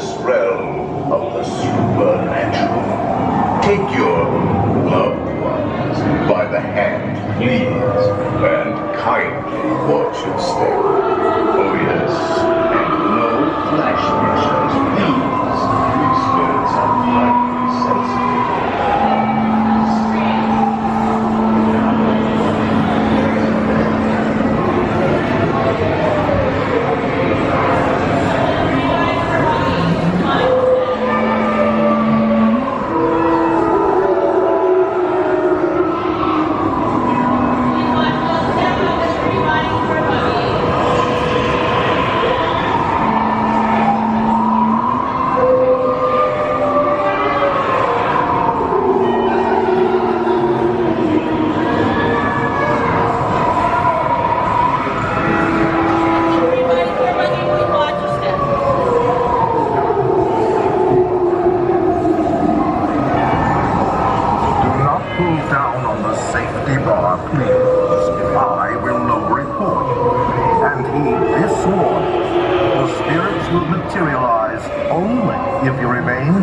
wondrous realm of the supernatural. Take your loved ones by the hand, please, and kindly watch your step. Oh yes, and no flash pictures, please. These spirits are highly sensitive.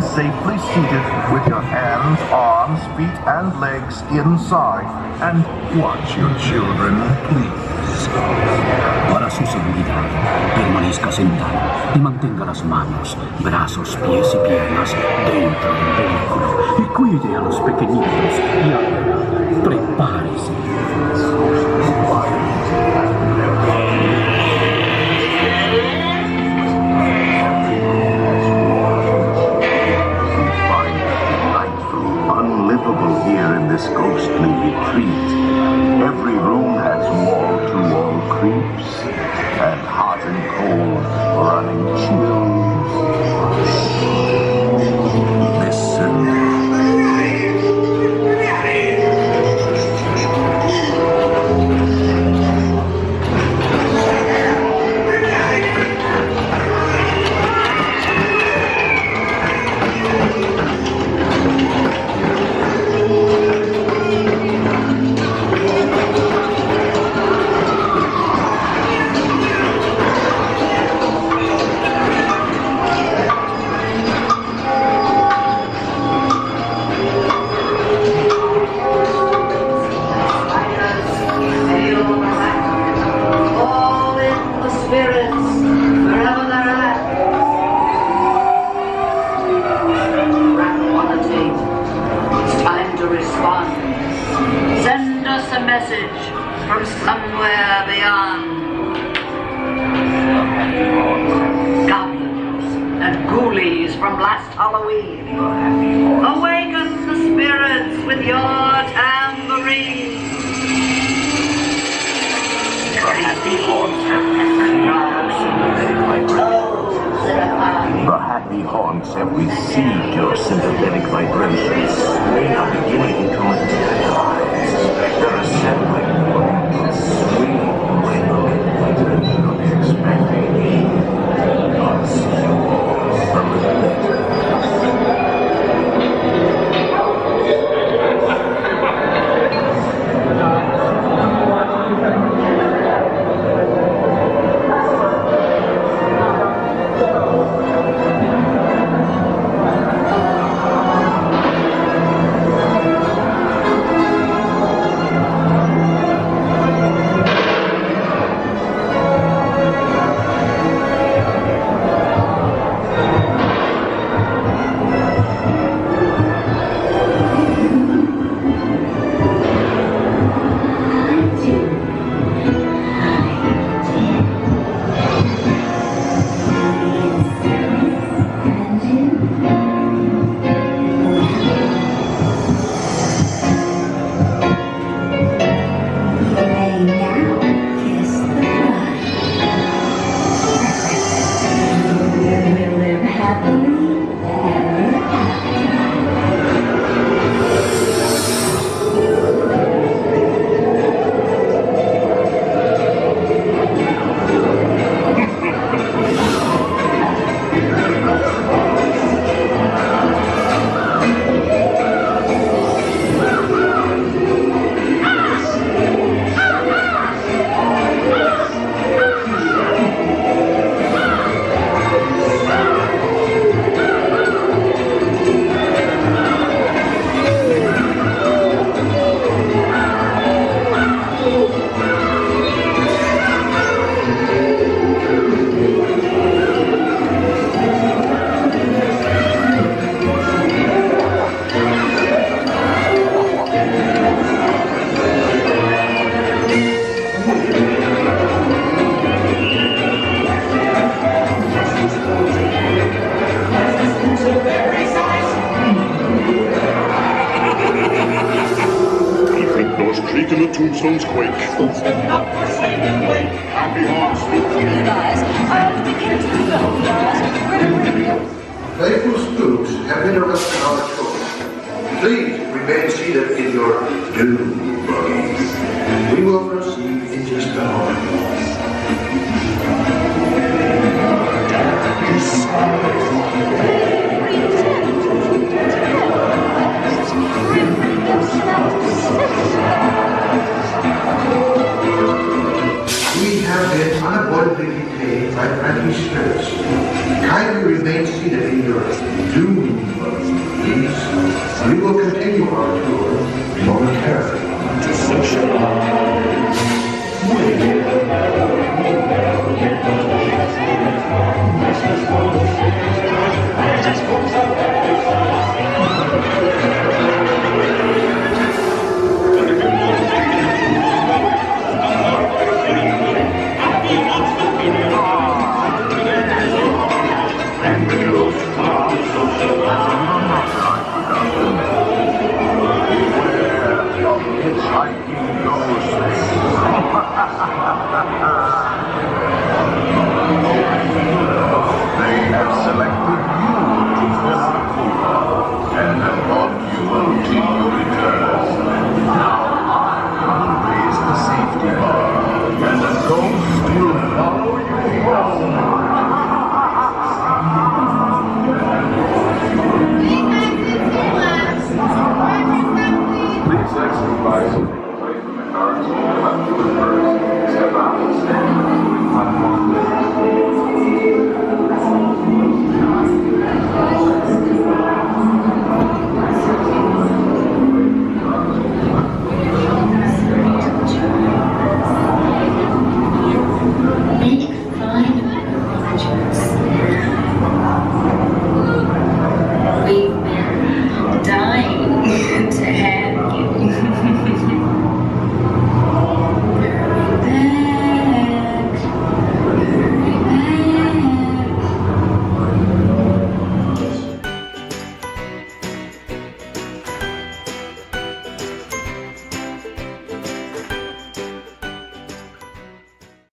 Safely seated with your hands, arms, feet, and legs inside, and watch your children, please. Para su seguridad, permanezca sentado y mantenga las manos, brazos, pies y piernas dentro del vehículo y cuide a los pequeñitos y ahora prepárese. Here in this ghostly retreat, every room has wall-to-wall creeps and hot and cold running chills. Listen. Have received your sympathetic vibrations. They are beginning to materialize. They're assembling a sweet vibration of the expecting. I'll see you all a little later. and the tombstones quake. Happy hearts. Guys, we can't do that, guys. We're gonna Playful spooks have interrupted our tour. Please remain seated in your doom buggies. We will proceed in just a moment. We have been unavoidably detained by friendly spirits. Kindly remain seated in your doom buggies. We will continue our tour momentarily. Hitchhiking ghosts.